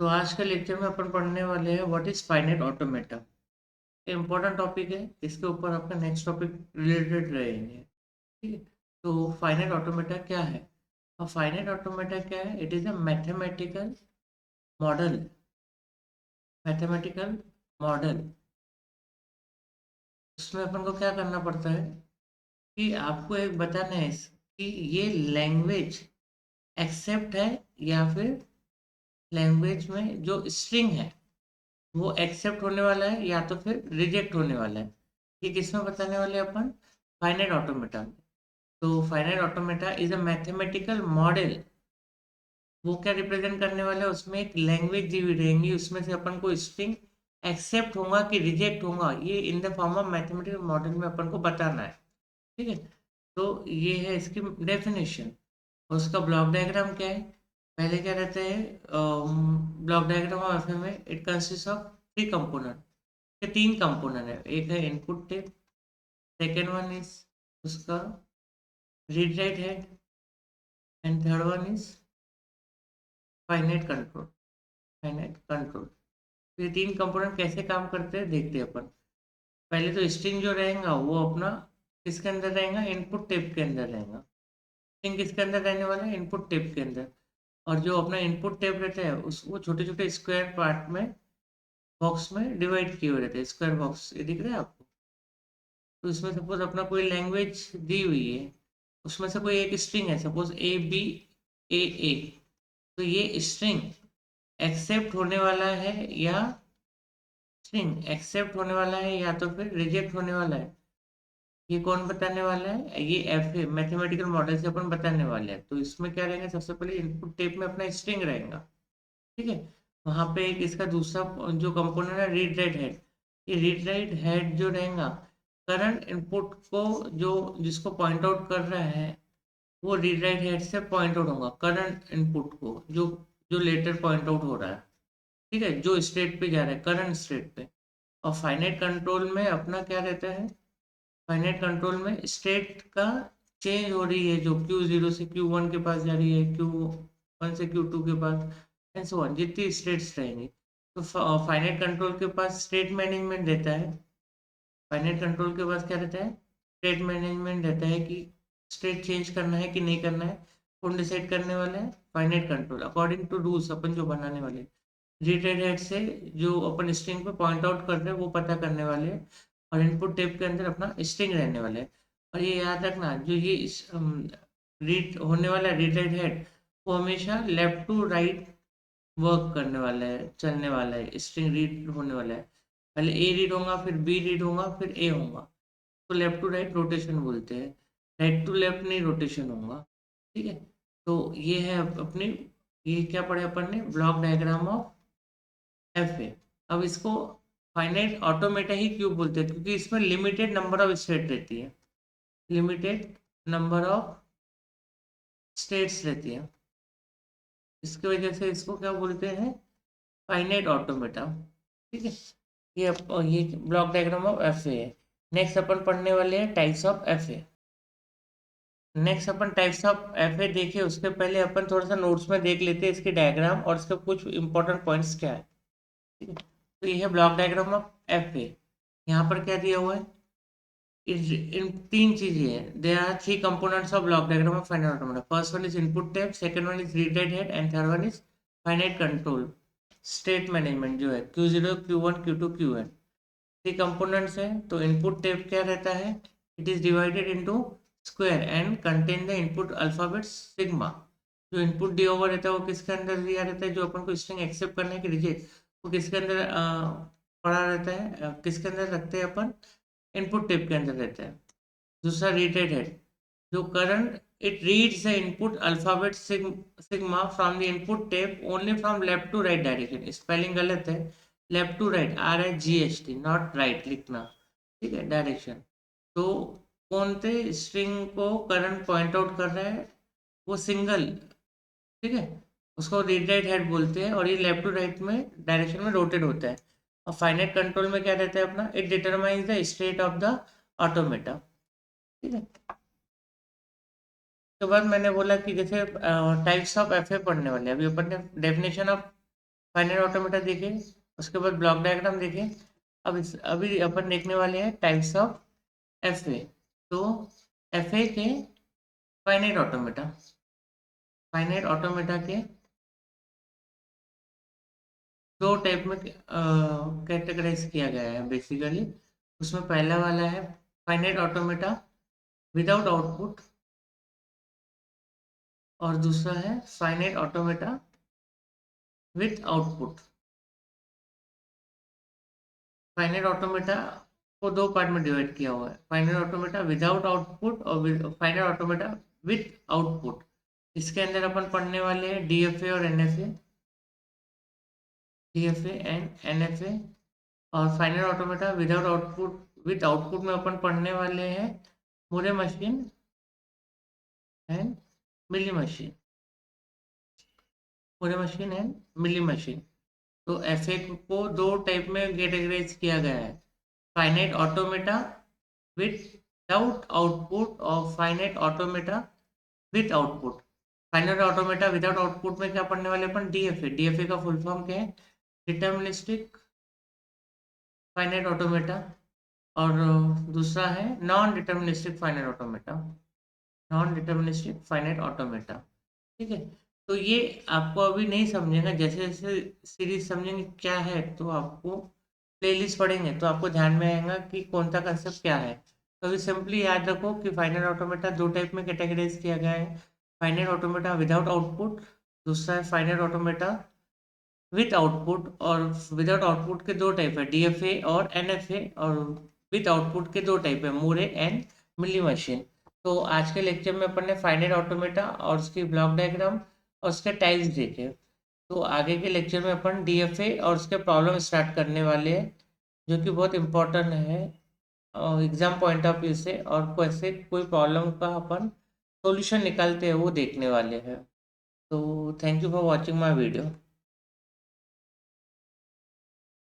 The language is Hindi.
तो आज के लेक्चर में अपन पढ़ने वाले हैं what is finite automata. Important topic है, इसके ऊपर आपका नेक्स्ट टॉपिक रिलेटेड रहेंगे। ठीक है। तो फाइनाइट ऑटोमेटा क्या है? अब फाइनाइट ऑटोमेटा क्या है? It is a model mathematical model. उसमें अपन को क्या करना पड़ता है कि आपको एक बताना है कि ये लैंग्वेज एक्सेप्ट है या फिर लैंग्वेज में जो स्ट्रिंग है वो एक्सेप्ट होने वाला है या तो फिर रिजेक्ट होने वाला है। ये किसमें बताने वाले हैं अपन? फाइनाइट ऑटोमेटा में। तो finite automata is a mathematical model. वो क्या रिप्रेजेंट करने वाला है? उसमें एक लैंग्वेज दी हुई रहेंगी, उसमें से अपन को स्ट्रिंग एक्सेप्ट होगा कि रिजेक्ट होगा, ये in the form of mathematical model में अपन को बताना है। ठीक है। तो ये है इसकी डेफिनेशन। उसका ब्लॉक डायग्राम क्या है? पहले क्या रहता है? ब्लॉक डायग्राम ऑफ एफए में it consist of three component. ये तीन कंपोनेंट है, एक है input tape, second one is उसका read write head, and third one is finite control. ये तीन कंपोनेंट कैसे काम करते हैं देखते हैं अपन। पहले तो स्ट्रिंग जो रहेगा वो अपना किसके अंदर रहेगा? इनपुट टेप के अंदर रहेगा। स्ट्रिंग किसके अंदर रहने वाला है? इनपुट टेप के अंदर। और जो अपना इनपुट टेप रहता है उस वो छोटे छोटे स्क्वायर पार्ट में, बॉक्स में डिवाइड किए हुए रहते हैं, स्क्वायर बॉक्स ये दिख रहा है आपको? तो इसमें सपोज अपना कोई लैंग्वेज दी हुई है, उसमें से कोई एक स्ट्रिंग है, सपोज ए ए। तो ये स्ट्रिंग एक्सेप्ट होने वाला है या तो फिर रिजेक्ट होने वाला है, ये कौन बताने वाला है? ये एफ ए मैथमेटिकल मॉडल से अपन बताने वाले हैं। तो इसमें क्या रहेगा? सबसे पहले इनपुट टेप में अपना स्ट्रिंग रहेगा। ठीक है। वहां पे एक इसका दूसरा जो कंपोनेंट है रीड राइट हेड। ये रीड राइट हेड जो रहेगा, करंट इनपुट को जो जिसको पॉइंट आउट कर रहा है वो रीड राइट हेड से पॉइंट आउट होगा करंट इनपुट को, जो जो लेटर पॉइंट आउट हो रहा है। ठीक है, जो स्टेट पे जा रहा है करंट स्टेट पे। और फाइनाइट कंट्रोल में अपना क्या रहता है? फाइनाइट कंट्रोल में स्टेट का चेंज हो रही है, जो Q0 से Q1 के पास जा रही है, Q1 से Q2 के पास, एंड सो ऑन, जितनी स्टेट्स रहेंगी। तो फाइनाइट कंट्रोल के पास स्टेट मैनेजमेंट रहता है। फाइनाइट कंट्रोल के पास क्या रहता है? स्टेट मैनेजमेंट रहता है कि स्टेट चेंज करना है कि नहीं करना है। कौन डिसाइड करने वाला है? Finite control, according to rules अपन जो बनाने वाले हैं। रीड हेड से जो अपन स्ट्रिंग पे पॉइंट आउट कर रहे हैं वो पता करने वाले हैं, और इनपुट टेप के अंदर अपना स्ट्रिंग रहने वाला है। और ये याद रखना, जो ये रीड होने वाला रीड राइट हेड, वो हमेशा लेफ्ट टू राइट वर्क करने वाला है, चलने वाला है, स्ट्रिंग रीड होने वाला है। पहले ए रीड होगा, फिर बी रीड होगा, फिर ए होगा। तो लेफ्ट टू राइट रोटेशन बोलते हैं, राइट टू लेफ्ट नहीं रोटेशन होगा। ठीक है। तो ये है अपनी, ये क्या पढ़े अपन ने? Block diagram of F A. अब इसको फाइनाइट ऑटोमेटा ही क्यों बोलते हैं? क्योंकि इसमें लिमिटेड नंबर ऑफ स्टेट रहती है, लिमिटेड नंबर ऑफ स्टेट्स रहती है। इसकी वजह से इसको क्या बोलते हैं? Finite automata. ठीक है। ये block diagram of F A है। नेक्स्ट अपन पढ़ने वाले हैं types of F A. Next upon types of F A देखे उसके पहले अपन थोड़ा सा नोट्स में देख लेते हैं इसके डायग्राम और इसके कुछ इंपॉर्टेंट पॉइंट्स क्या है। ठीक है। तो ये है block diagram of F A. यहाँ पर क्या दिया हुआ है? इन तीन चीजें हैं। There are three components of block diagram of finite automata. First one is input tab, second one is read write head, and third one is finite control state management जो है Q0 Q1 Q2 Qn। Three components हैं। तो इनपुट टैब क्या रहता है? It is divided into square and contain the input alphabet sigma. जो इनपुट दिया हुआ रहता है वो किसके अंदर दिया रहता है? जो अपन को स्ट्रिंग एक्सेप्ट करने की रिजेक्ट, वो किसके अंदर पड़ा रहता है? किसके अंदर रखते हैं अपन? इनपुट टेप के अंदर रहता है। दूसरा रीडेड है, जो current it reads the input alphabet sigma from the input tape only from left to right direction. Spelling गलत है, left to right RIGHT, not write लिखना। ठीक है, डायरेक्शन। तो कौन से स्ट्रिंग को करंट पॉइंट आउट कर रहा है? वो सिंगल। ठीक है, उसको रीड राइट हेड बोलते हैं, और ये लेफ्ट टू राइट में डायरेक्शन में रोटेट होता है। और फाइनाइट कंट्रोल में क्या रहता है अपना? It determines the state of the automata. ठीक है। तो बाद मैंने बोला कि जैसे टाइप्स ऑफ एफ ए पढ़ने वाले हैं। अभी अपन ने डेफिनेशन ऑफ फाइनाइट ऑटोमेटा देखे, उसके बाद ब्लॉक डायग्राम देखे। अब अभी अपन देखने वाले हैं टाइप्स ऑफ एफए। तो एफए के फाइनाइट ऑटोमेटा के दो टाइप में कैटेगराइज किया गया है बेसिकली। उसमें पहला वाला है फाइनाइट ऑटोमेटा विदाउट आउटपुट, और दूसरा है finite automata with output. Finite automata को दो पार्ट में डिवाइड किया हुआ है, फाइनाइट ऑटोमेटा विदाउट आउटपुट और फाइनाइट ऑटोमेटा विथ आउटपुट। इसके अंदर अपन पढ़ने वाले हैं डीएफए और एनएफए, डीएफए एंड एनएफए। और final automata without output with output में अपन पढ़ने वाले हैं Moore machine and Mealy machine, Moore machine and Mealy machine. तो एफए को दो टाइप में कैटेगराइज किया गया है, फाइनाइट ऑटोमेटा विदाउट आउटपुट और finite automata with output. Finite automata without output में क्या पढ़ने वाले अपन, डीएफए। डीएफए का फुल फॉर्म क्या है, डिटर्मिनिस्टिक फाइनाइट ऑटोमेटा। और दूसरा है non deterministic finite automata, non deterministic finite automata. ठीक है, तो ये आपको अभी नहीं समझेगा, जैसे जैसे सीरीज समझेंगे क्या है तो आपको प्लेलिस्ट पढ़ेंगे तो आपको ध्यान में आएगा कि कौन सा कंसेप्ट क्या है। तो अभी सिंपली याद रखो कि फाइनाइट ऑटोमेटा दो टाइप में कैटेगराइज किया गया है, फाइनाइट ऑटोमेटा विदाउट आउटपुट, दूसरा है फाइनाइट ऑटोमेटा विथ आउटपुट। और विदाउट आउटपुट के दो टाइप है, डीएफए और एनएफए, और विथ आउटपुट के दो टाइप है, मूरे एंड मिली मशीन। तो आज के लेक्चर में अपन ने फाइनाइट ऑटोमेटा और उसकी ब्लॉक डायग्राम और उसके टाइप्स देखे। तो आगे के लेक्चर में अपन डीएफए और उसके प्रॉब्लम स्टार्ट करने वाले हैं, जो कि बहुत इम्पोर्टेंट है एग्जाम पॉइंट ऑफ व्यू से, और कैसे कोई प्रॉब्लम का अपन सॉल्यूशन निकालते हैं वो देखने वाले हैं। तो thank you for watching my video.